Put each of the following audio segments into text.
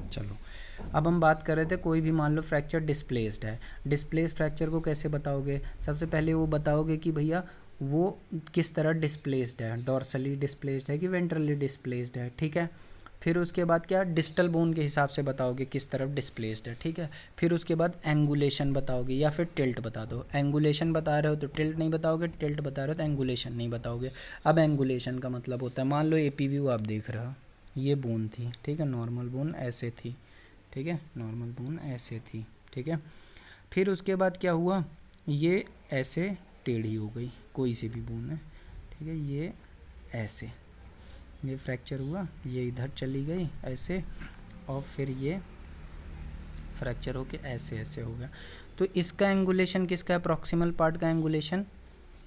चलो अब हम बात कर रहे थे कोई भी मान लो फ्रैक्चर डिस्प्लेस्ड है, डिस्प्लेस फ्रैक्चर को कैसे बताओगे? सबसे पहले वो बताओगे कि भैया वो किस तरह डिस्प्लेस्ड है, डॉर्सली डिस्प्लेस्ड है कि वेंट्रली डिस्प्लेस्ड है, ठीक है। फिर उसके बाद क्या, डिस्टल बोन के हिसाब से बताओगे किस तरफ डिस्प्लेस्ड है, ठीक है। फिर उसके बाद एंगुलेशन बताओगे या फिर टिल्ट बता दो। एंगुलेशन बता रहे हो तो टिल्ट नहीं बताओगे, टिल्ट बता रहे हो तो एंगुलेशन नहीं बताओगे। अब एंगुलेशन का मतलब होता है, मान लो एपी व्यू आप देख रहे हो, ये बोन थी, ठीक है, नॉर्मल बोन ऐसे थी, ठीक है, नॉर्मल बोन ऐसे थी, ठीक है। फिर उसके बाद क्या हुआ, ये ऐसे टेढ़ी हो गई, कोई सी भी बोन है, ठीक है, ये ऐसे, ये फ्रैक्चर हुआ, ये इधर चली गई ऐसे, और फिर ये फ्रैक्चर होके ऐसे ऐसे हो गया। तो इसका एंगुलेशन किसका है, प्रॉक्सिमल पार्ट का एंगुलेशन,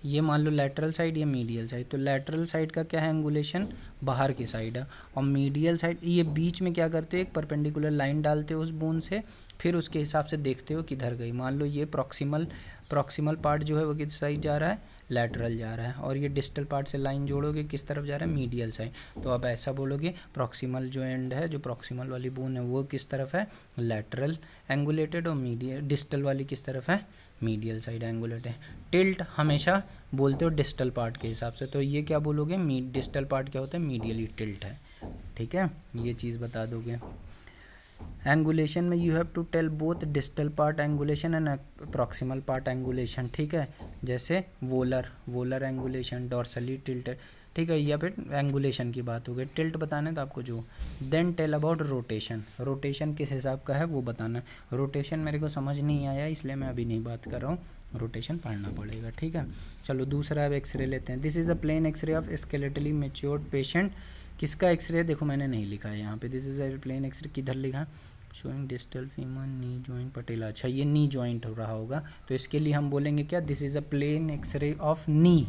ये मान लो लैटरल साइड या मीडियल साइड, तो लैटरल साइड का क्या है एंगुलेशन, बाहर की साइड है, और मीडियल साइड ये बीच में क्या करते हो, एक परपेंडिकुलर लाइन डालते हो उस बोन से, फिर उसके हिसाब से देखते हो किधर गई। मान लो ये प्रॉक्सिमल पार्ट जो है वो किस साइड जा रहा है, लैटरल जा रहा है, और ये डिस्टल पार्ट से लाइन जोड़ोगे किस तरफ जा रहा है, मीडियल साइड। तो अब ऐसा बोलोगे प्रॉक्सिमल जो एंड है, जो प्रॉक्सिमल वाली बोन है वो किस तरफ है, लैटरल एंगुलेटेड, और मीडियल डिस्टल वाली किस तरफ है, मीडियल साइड एंगुलेटेड। टिल्ट हमेशा बोलते हो डिस्टल पार्ट के हिसाब से, तो ये क्या बोलोगे, डिस्टल पार्ट क्या होता है, मीडियली टिल्ट है, ठीक है, ये चीज़ बता दोगे। एंगुलेशन में you have to tell both distal part angulation and proximal part angulation, ठीक है, जैसे वोलर एंगुलेशन, डॉर्सली टिल्ट, ठीक है, या फिर एंगुलेशन की बात हो गई। टिल्ट बताना है तो आपको जो, देन टेल अबाउट रोटेशन किस हिसाब का है वो बताना है। रोटेशन मेरे को समझ नहीं आया इसलिए मैं अभी नहीं बात कर रहा हूँ, रोटेशन पढ़ना पड़ेगा, ठीक है। चलो दूसरा अब एक्सरे लेते हैं। This is a plain x ray of skeletally matured patient, किसका एक्सरे, देखो मैंने नहीं लिखा है यहाँ पे, this is a plain X-ray, किधर लिखा, showing distal femur knee joint patella, अच्छा ये नी जॉइंट हो रहा होगा, तो इसके लिए हम बोलेंगे क्या, this is a plain x ray of knee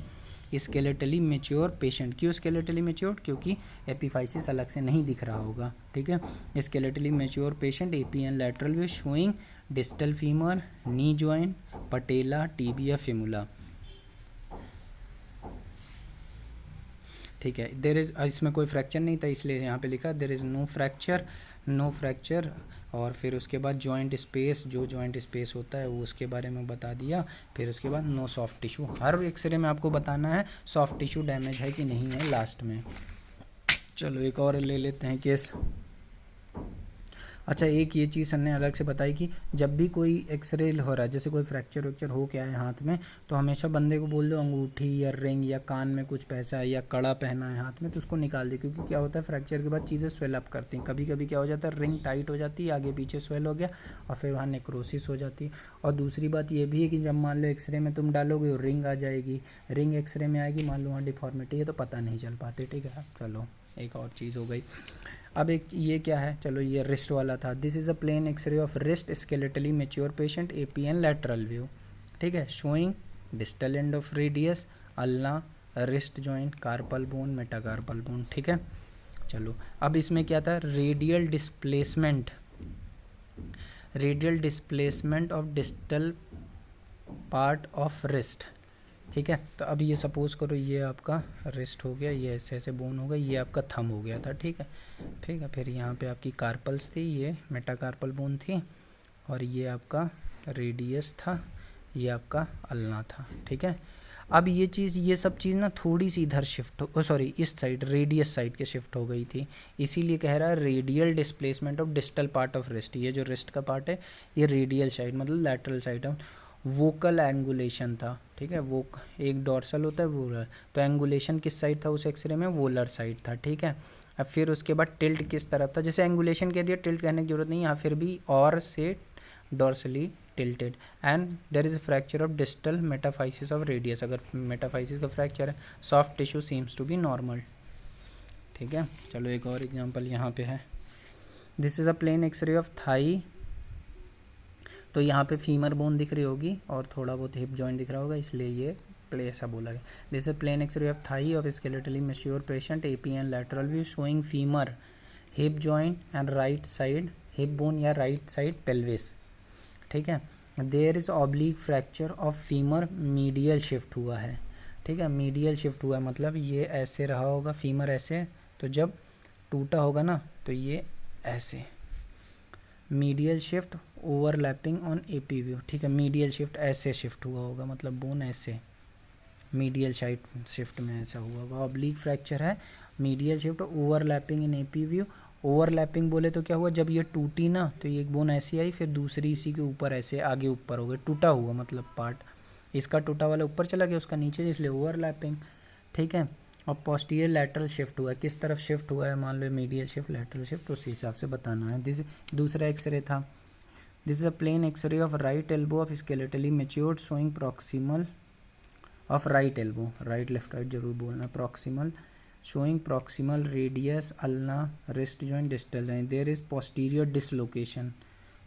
skeletally mature patient. क्यों स्केलेटली मेच्योर, क्योंकि एपिफाइसिस अलग से नहीं दिख रहा होगा, ठीक है। Skeletally mature patient, AP and lateral view showing distal femur, knee joint, patella, tibia, fibula, ठीक है। देर इज़, इसमें कोई फ्रैक्चर नहीं था इसलिए यहाँ पे लिखा देर इज़ नो फ्रैक्चर, और फिर उसके बाद जॉइंट स्पेस, जो जॉइंट स्पेस होता है वो उसके बारे में बता दिया। फिर उसके बाद नो सॉफ्ट टिश्यू, हर एक्सरे में आपको बताना है सॉफ्ट टिश्यू डैमेज है कि नहीं है लास्ट में। चलो एक और ले लेते हैं केस। अच्छा एक ये चीज़ सर ने अलग से बताई कि जब भी कोई एक्सरे हो रहा है, जैसे कोई फ्रैक्चर वैक्चर हो क्या है हाथ में, तो हमेशा बंदे को बोल दो अंगूठी या रिंग या कान में कुछ पैसा है या कड़ा पहना है हाथ में तो उसको निकाल दे, क्योंकि क्या होता है फ्रैक्चर के बाद चीज़ें स्वेल अप करती हैं। कभी कभी क्या हो जाता है, रिंग टाइट हो जाती है, आगे पीछे स्वेल हो गया और फिर वहाँ नेक्रोसिस हो जाती है। और दूसरी बात ये भी है कि जब मान लो एक्सरे में तुम डालोगे रिंग आ जाएगी, रिंग एक्सरे में आएगी, मान लो वहाँ डिफॉर्मिटी है तो पता नहीं चल पाते, ठीक है। चलो एक और चीज़ हो गई। अब एक ये क्या है, चलो ये रिस्ट वाला था, this is a plain x ray of wrist skeletally mature patient, AP and lateral view, ठीक है, showing distal end of radius, ulna, wrist joint, carpal bone, metacarpal bone, ठीक है। चलो अब इसमें क्या था, radial displacement of distal part of wrist, ठीक है। तो अब ये सपोज़ करो ये आपका रिस्ट हो गया, ये ऐसे ऐसे बोन हो गया, ये आपका थंब हो गया था, ठीक है। फिर यहाँ पे आपकी कार्पल्स थी, ये मेटाकार्पल बोन थी, और ये आपका रेडियस था, ये आपका अल्ना था, ठीक है। अब ये सब चीज़ ना थोड़ी सी इधर शिफ्ट हो, सॉरी इस साइड रेडियस साइड के शिफ्ट हो गई थी, इसीलिए कह रहा है radial displacement of distal part of wrist. ये जो रिस्ट का पार्ट है ये रेडियल साइड मतलब लैटरल साइड है। वोकल एंगुलेशन था, ठीक है, वो एक डॉर्सल होता है वोलर, तो एंगुलेशन किस साइड था उस एक्सरे में, वोलर साइड था, ठीक है। अब फिर उसके बाद टिल्ट किस तरफ था, जैसे एंगुलेशन कह दिया टिल्ट कहने की जरूरत नहीं, यहाँ फिर भी और से dorsally tilted, and there is fracture of distal metaphysis of radius, अगर मेटाफाइसिस का फ्रैक्चर है, soft tissue seems to be normal, ठीक है। चलो एक और एग्जांपल यहाँ पे है, this is a plain x ray of thigh, तो यहाँ पे फीमर बोन दिख रही होगी और थोड़ा बहुत हिप जॉइंट दिख रहा होगा, इसलिए ये प्ले ऐसा बोला गया। This is plain x ray of thigh of skeletally mature patient, AP and lateral view showing femur, hip joint and right side hip bone या राइट साइड पेल्विस, ठीक है। There is oblique fracture of femur, medial shift हुआ है, ठीक है, medial shift हुआ है मतलब ये ऐसे रहा होगा फीमर ऐसे, तो जब टूटा होगा ना तो ये ऐसे medial shift overlapping on AP view, ठीक है। मीडियल शिफ्ट ऐसे शिफ्ट हुआ होगा, मतलब बोन ऐसे मीडियल साइड शिफ्ट में ऐसा हुआ होगा। ऑब्लिक फ्रैक्चर है, medial shift overlapping in AP view. Overlapping बोले तो क्या हुआ, जब ये टूटी ना तो ये एक बोन ऐसी आई, फिर दूसरी इसी के ऊपर ऐसे आगे ऊपर हो गई, टूटा हुआ मतलब पार्ट, इसका टूटा वाला ऊपर चला गया, उसका नीचे, इसलिए ओवरलैपिंग, ठीक है। और पोस्टीरियर लैटरल शिफ्ट हुआ है, किस तरफ शिफ्ट हुआ है, मान लो मीडियल शिफ्ट लैटरल शिफ्ट, उसी हिसाब से बताना है। दिस दूसरा एक्सरे था, this is a plain x ray of right elbow of skeletally matured showing proximal of right elbow, right left right जरूर बोलना, proximal showing proximal radius ulna wrist joint distal joint, there is posterior dislocation।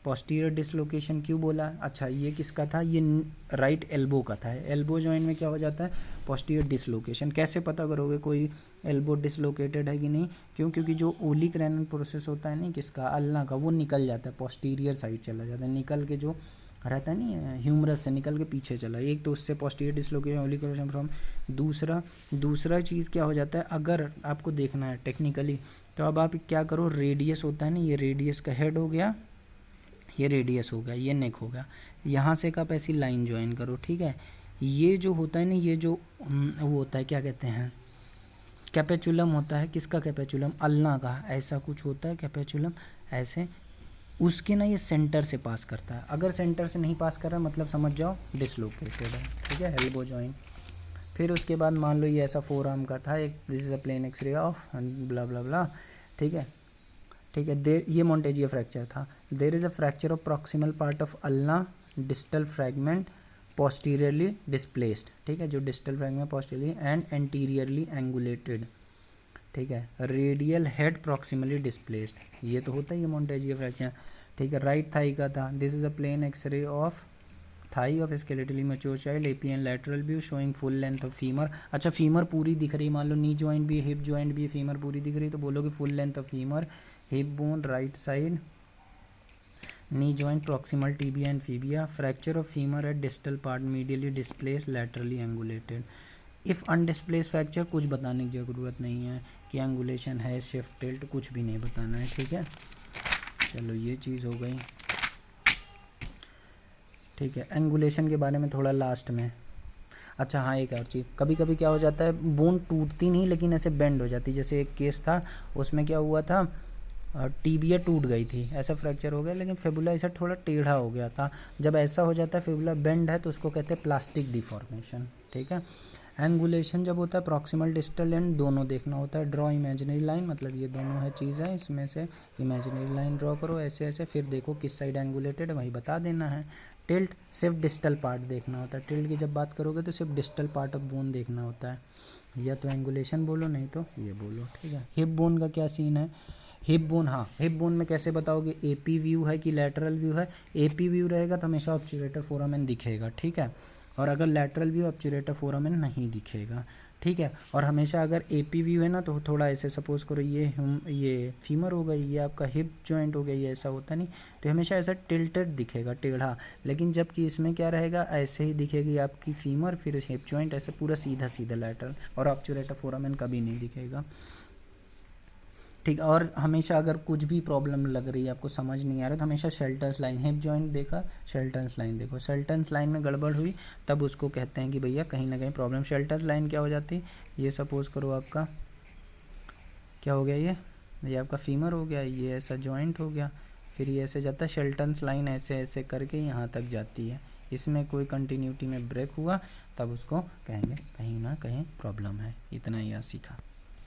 posterior dislocation क्यों बोला, अच्छा ये किसका था, ये right elbow का था। एल्बो जॉइंट में क्या हो जाता है, posterior dislocation। कैसे पता करोगे कोई एल्बो डिसलोकेटेड है कि नहीं, क्यों, क्योंकि जो ओलिक रेनल प्रोसेस होता है नहीं किसका, अल्ना का, वो निकल जाता है, posterior साइड चला जाता है, निकल के जो रहता है नहीं ह्यूमरस से निकल के पीछे चला, एक तो उससे पोस्टीरियर डिसलोकेशन ओलिकोरेशन फ्रॉम। दूसरा चीज़ क्या हो जाता है, अगर आपको देखना है टेक्निकली तो अब आप क्या करो, रेडियस होता है ना, ये रेडियस का हेड हो गया, ये रेडियस हो गया, ये नेक हो गया, यहाँ से आप ऐसी लाइन ज्वाइन करो, ठीक है। ये जो होता है ना, ये जो वो होता है क्या कहते हैं, कैपेचुलम होता है, किसका कैपेचुलम, अल्ना का, ऐसा कुछ होता है कैपेचुलम ऐसे, उसके ना ये सेंटर से पास करता है। अगर सेंटर से नहीं पास कर रहा मतलब समझ जाओ डिसलोकेटेड है, ठीक है, एल्बो जॉइंट। फिर उसके बाद मान लो ये ऐसा फोर आर्म का था एक, this is a plain x ray of blah blah blah, ठीक है, ठीक है। देर ये मोंटेजिया फ्रैक्चर था। There is a fracture of proximal part of ulna distal fragment posteriorly displaced, ठीक है, जो distal fragment posteriorly and anteriorly angulated, ठीक है। रेडियल हेड प्रॉक्सिमली डिस्प्लेस्ड, ये तो होता ही है मोंटेजिया फ्रैक्चर, ठीक है। राइट थाई का था, this is a plain x ray of thigh of skeletally mature child, AP and lateral view showing full length of femur. अच्छा फीमर पूरी दिख रही, मान लो नी जॉइंट भी, हिप जॉइंट भी, फीमर पूरी दिख रही तो बोलोगे full length of femur, hip bone right side, knee joint proximal tibia and fibula, fracture of femur at distal part medially displaced laterally angulated. If undisplaced fracture कुछ बताने की ज़रूरत नहीं है कि एंगुलेशन है, शिफ्ट टिल्ट, कुछ भी नहीं बताना है, ठीक है। चलो ये चीज़ हो गई, ठीक है। एंगुलेशन के बारे में थोड़ा लास्ट में। अच्छा हाँ, एक और चीज़, कभी कभी क्या हो जाता है, बोन टूटती नहीं लेकिन ऐसे बेंड हो जाती, जैसे एक केस था उसमें क्या हुआ था, टीबिया टूट गई थी, ऐसा फ्रैक्चर हो गया, लेकिन फेबुला ऐसा थोड़ा टेढ़ा हो गया था। जब ऐसा हो जाता है फेबुला बेंड है तो उसको कहते हैं प्लास्टिक डिफॉर्मेशन, ठीक है। एंगुलेशन जब होता है प्रॉक्सिमल डिस्टल एंड दोनों देखना होता है। ड्रॉ इमेजिनरी लाइन, मतलब ये दोनों है चीज़ है, इसमें से इमेजिनरी लाइन ड्रॉ करो ऐसे ऐसे, फिर देखो किस साइड एंगुलेटेड है वही बता देना है। टिल्ट सिर्फ डिस्टल पार्ट देखना होता है, टिल्ट की जब बात करोगे तो सिर्फ डिस्टल पार्ट ऑफ बोन देखना होता है, या तो एंगुलेशन बोलो नहीं तो ये बोलो, ठीक है। हिप बोन का क्या सीन है, हिप बोन, हाँ हिप बोन में कैसे बताओगे, एपी व्यू है कि लैटरल व्यू है। एपी व्यू रहेगा तो हमेशा ऑब्चुरेटर फोरामेन दिखेगा, ठीक है, और अगर लैटरल व्यू ऑब्चुरेटर फोरामेन नहीं दिखेगा, ठीक है। और हमेशा अगर एपी व्यू है ना तो थोड़ा ऐसे सपोज करो ये फीमर हो गई, ये आपका हिप जॉइंट हो गया, ये ऐसा होता नहीं, तो हमेशा ऐसा टिल्टेड दिखेगा, टेढ़ा। लेकिन जबकि इसमें क्या रहेगा, ऐसे ही दिखेगी आपकी फीमर, फिर हिप जॉइंट ऐसे पूरा सीधा सीधा लैटरल, और ऑब्चुरेटर फोरामेन कभी नहीं दिखेगा, ठीक। और हमेशा अगर कुछ भी प्रॉब्लम लग रही है, आपको समझ नहीं आ रहा, तो हमेशा शेल्टन्स लाइन, हिप जॉइंट देखा, शेल्टन्स लाइन देखो, शेल्टन्स लाइन में गड़बड़ हुई तब उसको कहते हैं कि भैया कहीं ना कहीं प्रॉब्लम। शेल्टन्स लाइन क्या हो जाती, ये सपोज करो आपका क्या हो गया, ये आपका फीमर हो गया, ये ऐसा जॉइंट हो गया, फिर ये ऐसे जाता है, शेल्टन्स लाइन ऐसे ऐसे करके यहाँ तक जाती है, इसमें कोई कंटिन्यूटी में ब्रेक हुआ तब उसको कहेंगे कहीं ना कहीं प्रॉब्लम है। इतना ही सीखा।